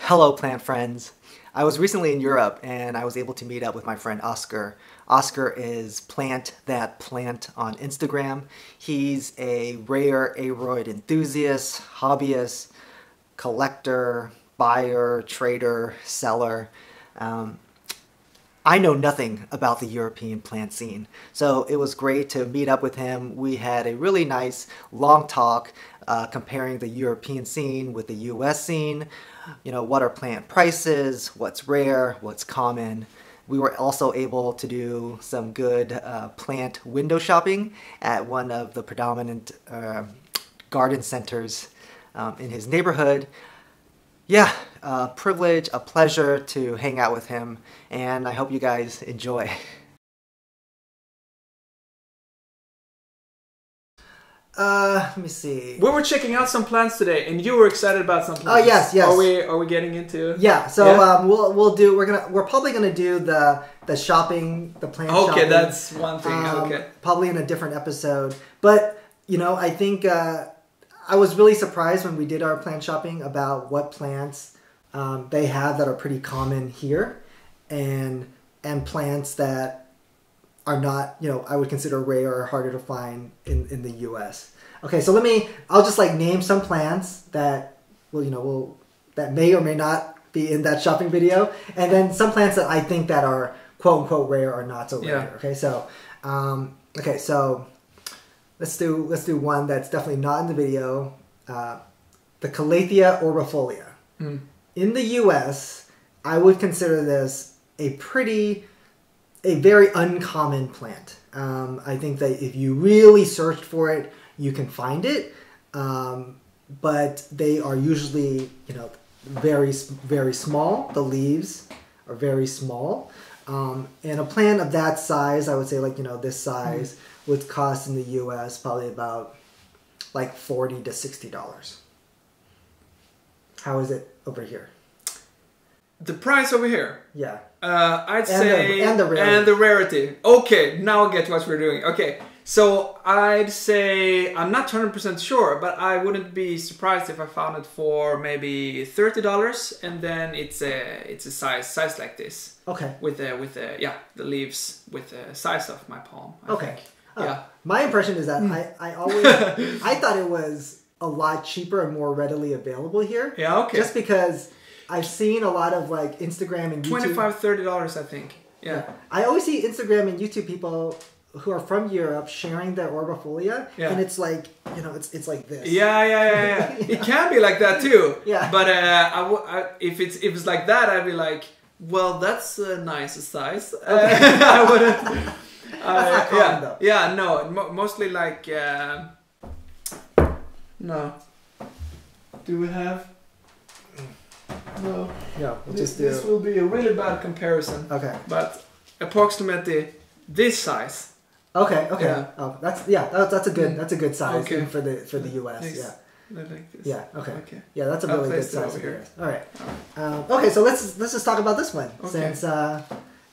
Hello, plant friends. I was recently in Europe and I was able to meet up with my friend Oscar. Oscar is Plant That Plant on Instagram. He's a rare aroid enthusiast, hobbyist, collector, buyer, trader, seller. I know nothing about the European plant scene, so it was great to meet up with him. We had a really nice long talk comparing the European scene with the US scene. You know, what are plant prices, what's rare, what's common. We were also able to do some good plant window shopping at one of the predominant garden centers in his neighborhood. Yeah, a privilege, a pleasure to hang out with him, and I hope you guys enjoy. Let me see. We were checking out some plants today, and you were excited about some plants. Oh yes, yes. Are we getting into? Yeah. So yeah? We're probably gonna do the shopping, the plant shopping. Okay, that's one thing. Okay. Probably in a different episode, but you know, I think I was really surprised when we did our plant shopping about what plants they have that are pretty common here, and plants that are not, you know, I would consider rare or harder to find in the US. Okay, so I'll just like name some plants that that may or may not be in that shopping video, and then some plants that I think that are quote unquote rare or not so rare. Yeah. Okay, so let's do one that's definitely not in the video. The Calathea orbifolia. Mm. In the US, I would consider this a very uncommon plant. I think that if you really searched for it, you can find it. But they are usually, you know, very, very small. The leaves are very small. And a plant of that size, I would say, like, you know, this size would cost in the US probably about like $40 to $60. How is it over here? The price over here. Yeah. I'd say and the rarity. Okay, now I get what we're doing. Okay, so I'd say I'm not 100% sure, but I wouldn't be surprised if I found it for maybe $30, and then it's a size like this. Okay. With the leaves with the size of my palm. I think. Yeah. My impression is that I always I thought it was a lot cheaper and more readily available here. Yeah. Okay. Just because I've seen a lot of like Instagram and YouTube. $25–30, I think. Yeah. I always see Instagram and YouTube people who are from Europe sharing their orbifolia, and it's like, you know, it's like this. Yeah. It can be like that too. Yeah. But if it's like that, I'd be like, well, that's a nice size. Okay. I wouldn't. That's not common, though. Yeah. No. Mostly like. No. Do we have? No. No. We'll this will be a really bad comparison. Okay. But approximately this size. Okay. Yeah. Oh, that's a good size even for the US. Nice. Yeah. Like this. Yeah. Okay. Yeah, that's a really good size over here. All right. Okay, so let's just talk about this one since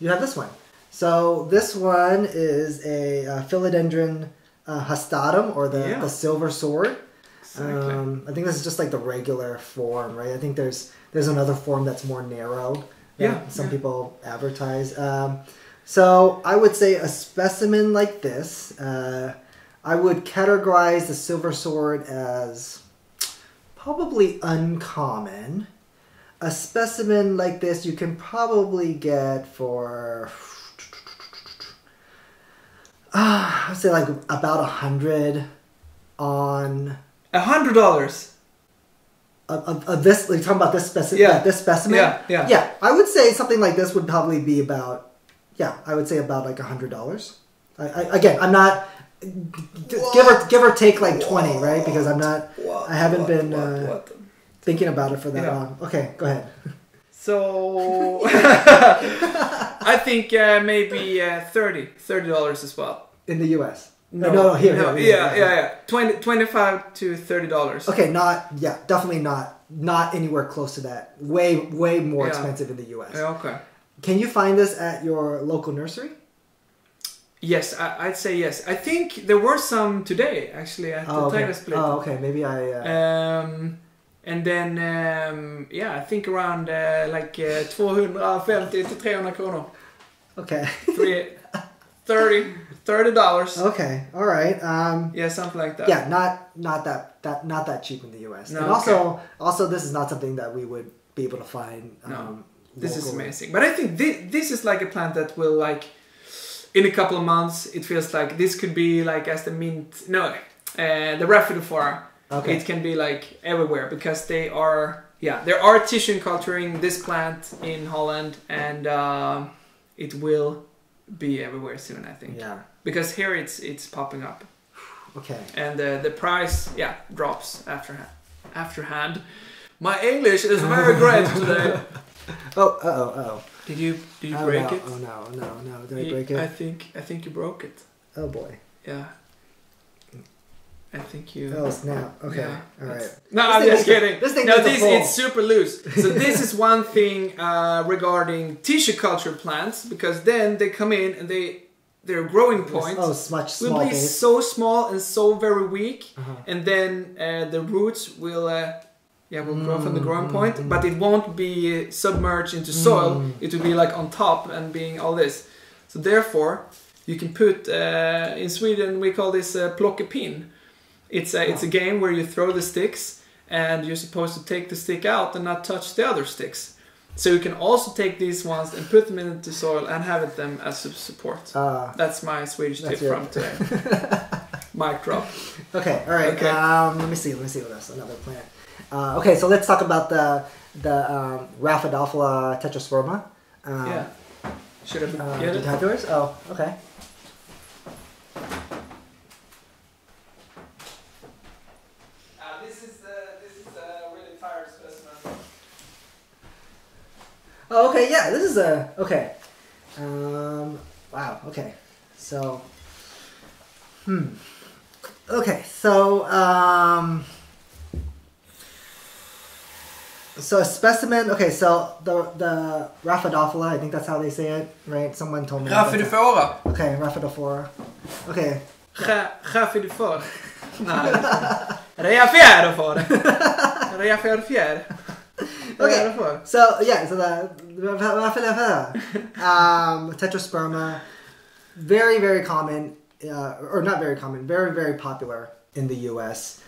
you have this one. So this one is a Philodendron hastatum, or the silver sword. Exactly. I think this is just like the regular form, right? I think there's another form that's more narrow. Some people advertise. So I would say a specimen like this, I would categorize the silver sword as probably uncommon. A specimen like this you can probably get for, I'd say like about 100 on... $100 of this. Like, talking about this specimen. This specimen. Yeah. I would say something like this would probably be about. Yeah, I would say about like $100. Again, I'm not give or take like 20, right? Because I'm not. I haven't been thinking about it for that long. Okay, go ahead. So I think maybe $30 as well in the U.S. No, here. $25 to $30. Okay, definitely not anywhere close to that. Way more expensive in the U.S. Yeah, okay. Can you find this at your local nursery? Yes, I'd say yes. I think there were some today actually at the Tetris Sperma. Oh, okay. Maybe I. And then, yeah, I think around like 250 to 300 kronor. Okay. $30. Okay, all right. Yeah, something like that. Yeah, not that cheap in the U.S. No, and also, this is not something that we would be able to find. No, this is amazing. But I think this is like a plant that will like, in a couple of months, it feels like this could be like as the mint. No, the rhaphidophora. Okay. It can be like everywhere because they are tissue culturing this plant in Holland, and it will be everywhere soon, I think. Yeah. Because here it's popping up. Okay. And the price drops after hand. My English is very great today. Oh. Did you break it? Oh no. Did I break it? I think you broke it. Oh boy. Yeah. I think you. Oh snap! Okay, yeah, all right. No, I'm just kidding. It's super loose. So this is one thing regarding tissue culture plants, because then they come in and their growing point will be so small and so very weak, and then the roots will grow from the growing point, but it won't be submerged into soil. It will be like on top and being all this. So therefore, you can put in Sweden we call this plockepinn. It's a game where you throw the sticks and you're supposed to take the stick out and not touch the other sticks. So you can also take these ones and put them into soil and have them as a support. That's my Swedish tip from today. Mic drop. Okay, all right. Okay. Let me see what else. Another plant. Okay, so let's talk about the rhaphidophora tetrasperma. Yeah. Should have did you have yours? Oh, okay. Oh, okay, yeah, this is okay. Wow, okay. So, okay, so a specimen, okay, so the rhaphidophora, I think that's how they say it, right? Someone told me. Rhaphidophora. Okay, rhaphidophora. Okay. Rhaphidophora. Nej. Rhaphidophora. Okay, so the tetrasperma, very, very common, or not very common, very, very popular in the U.S.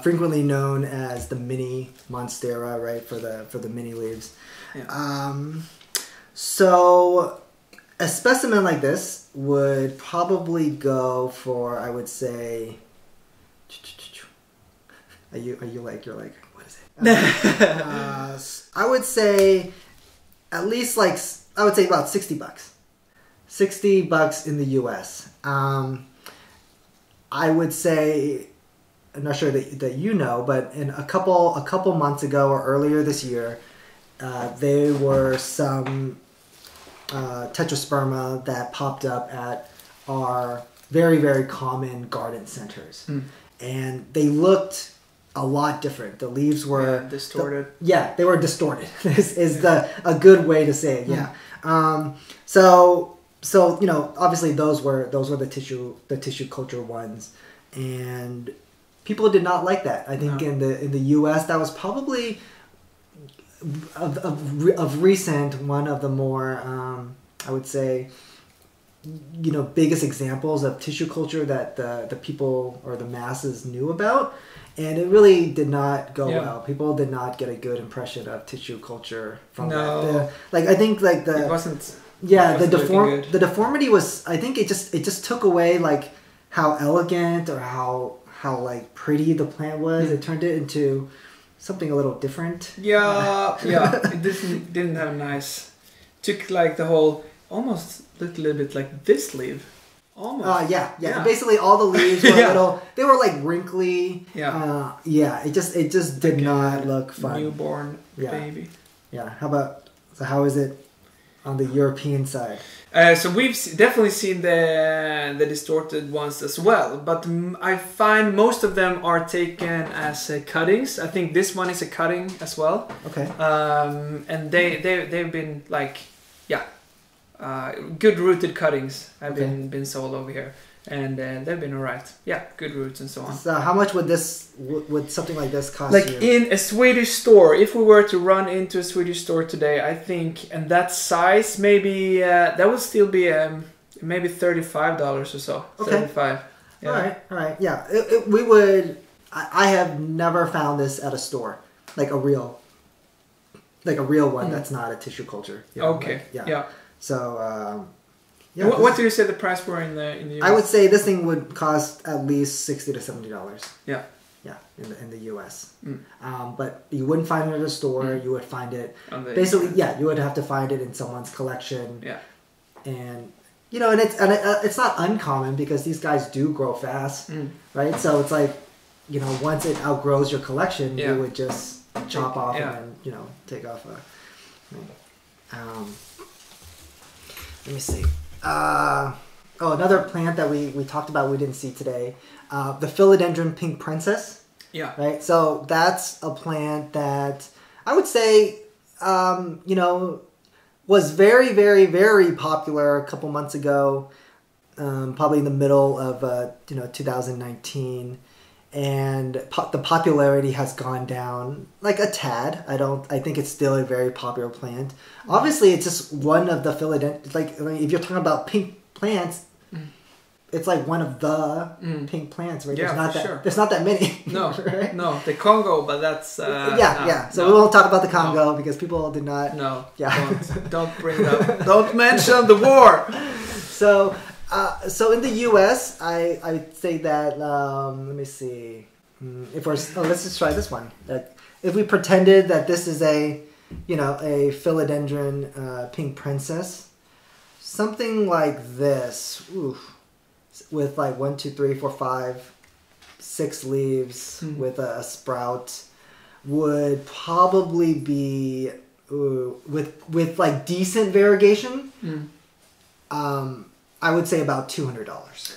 Frequently known as the mini Monstera, right, for the mini leaves. Yeah. So a specimen like this would probably go for, I would say, you're like. I would say at least I would say about $60. $60 in the US. I would say, I'm not sure that you know, but in a couple months ago or earlier this year, there were some tetrasperma that popped up at our very, very common garden centers. And they looked a lot different. The leaves were distorted. They were distorted. is a good way to say it. Yeah. So obviously those were the tissue culture ones, and people did not like that. I think in the U.S. that was probably of recent one of the more I would say biggest examples of tissue culture that the people or the masses knew about. And it really did not go well. People did not get a good impression of tissue culture from that. I think it wasn't. Yeah, the deformity was. I think it just took away how elegant or how pretty the plant was. It turned it into something a little different. Yeah. It didn't have a nice. Took the whole almost looked a little bit like this leaf. Almost. Yeah. Basically, all the leaves were little. They were wrinkly. Yeah. It just did not look fun. Newborn baby. Yeah. How is it on the European side? So we've definitely seen the distorted ones as well, but I find most of them are taken as cuttings. I think this one is a cutting as well. Okay. And they've been good rooted cuttings have been sold over here. and they've been alright. Yeah, good roots and so on. So how much would something like this cost like you? In a Swedish store, if we were to run into a Swedish store today, I think, and that size, maybe that would still be maybe $35 or so. Okay. 35. Yeah. All right. Yeah, we would. I have never found this at a store, like a real one that's not a tissue culture. You know, okay. Like, yeah. So. Yeah, what do you say the price were in the US? I would say this thing would cost at least $60 to $70. Yeah. Yeah, in the US. But you wouldn't find it at a store. You would find it basically. internet. Yeah, you would have to find it in someone's collection. Yeah. And and it's not uncommon because these guys do grow fast, right? So it's like, once it outgrows your collection, you would just chop off and then take off. Let me see. Another plant that we talked about we didn't see today, the Philodendron pink princess. Yeah. Right. So that's a plant that I would say, was very, very, very popular a couple months ago, probably in the middle of 2019, and the popularity has gone down like a tad. I think it's still a very popular plant. Obviously, it's just one of the philodendron. Like, if you're talking about pink plants, it's like one of the pink plants, right? Yeah, There's not that many. No, right? no, the Congo, but that's So we won't talk about the Congo because people did not. No, yeah, don't bring it up. Don't mention the war. So in the U.S., I'd say that let me see. Let's just try this one. If we pretended that this is a philodendron pink princess, something like this. Oof. With like 1, 2, 3, 4, 5, 6 leaves with a sprout would probably be with like decent variegation. I would say about $200.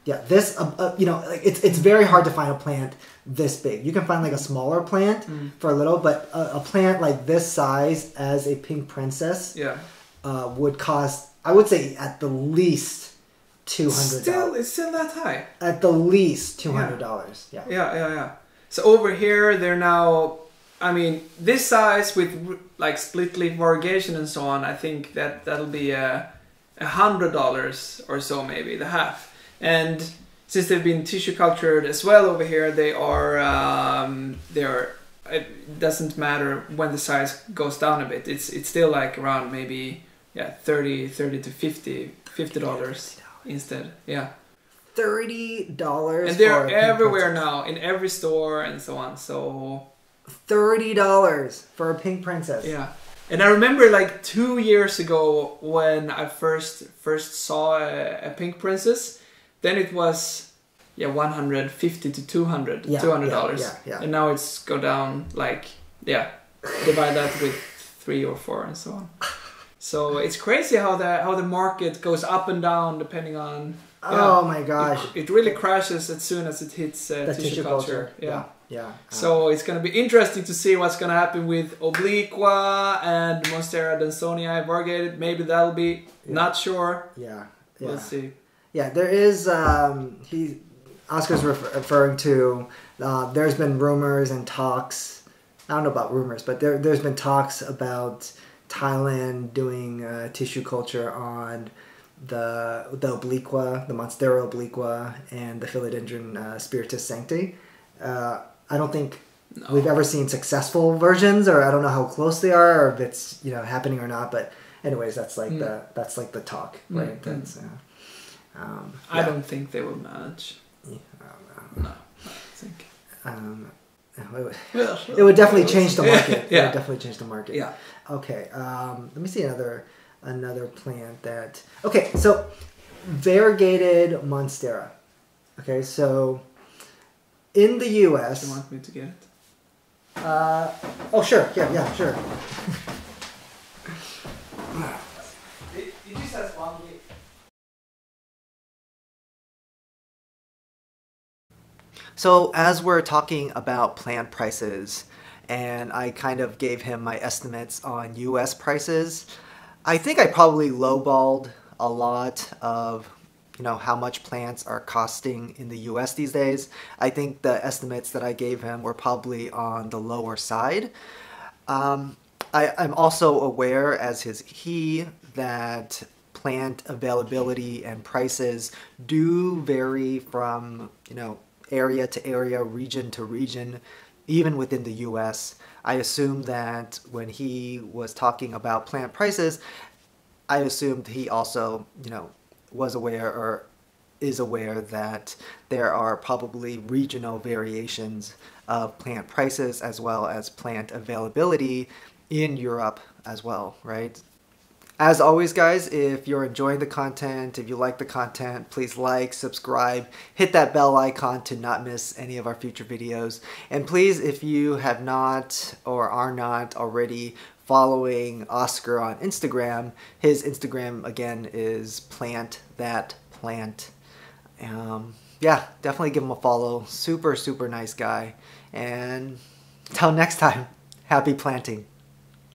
Yeah, this it's very hard to find a plant this big. You can find like a smaller plant for a little, but a plant like this size as a pink princess would cost, I would say, at the least $200. It's still that high. At the least $200. Yeah. So over here, they're now. I mean, this size with like split leaf variegation and so on. I think that'll be $100 or so, maybe the half. And since they've been tissue cultured as well over here, they are. It doesn't matter when the size goes down a bit. It's still like around maybe. Yeah, $30 to $50 instead. Yeah, $30. And they're everywhere now, in every store and so on. So $30 for a pink princess. Yeah, and I remember like 2 years ago when I first saw a pink princess, then it was $150 to $200 Yeah. And now it's go down like divide that with 3 or 4 and so on. So it's crazy how the market goes up and down depending on. Oh my gosh! It really crashes as soon as it hits tissue culture. Yeah. So it's going to be interesting to see what's going to happen with Obliqua and Monstera Dansonii variegated. Maybe that'll be not sure. Yeah. We'll see. Yeah, there is. Oscar's referring to. There's been rumors and talks. I don't know about rumors, but there's been talks about Thailand doing tissue culture on the Obliqua, the Monstera Obliqua, and the Philodendron Spiritus Sancti. I don't think we've ever seen successful versions, or I don't know how close they are, or if it's happening or not. But anyways, that's like the talk, right? That's. I don't think they will manage. Yeah, no, I think. It would definitely change the market. Yeah. It would definitely change the market. Yeah. Okay. Let me see another plant that. Okay, so variegated Monstera. Okay, so in the U.S. Do you want me to get it? Oh sure. Yeah, sure. It just has one leaf. So as we're talking about plant prices, and I kind of gave him my estimates on U.S. prices, I think I probably lowballed a lot of how much plants are costing in the US these days. I think the estimates that I gave him were probably on the lower side. I'm also aware, as is he, that plant availability and prices do vary from area to area, region to region, even within the US. I assume that when he was talking about plant prices, I assumed he also, was aware or is aware that there are probably regional variations of plant prices as well as plant availability in Europe as well, right? As always, guys, if you're enjoying the content, if you like the content, please like, subscribe, hit that bell icon to not miss any of our future videos. And please, if you have not or are not already following Oscar on Instagram, his Instagram again is plant. Yeah, definitely give him a follow. Super, super nice guy. And until next time, happy planting.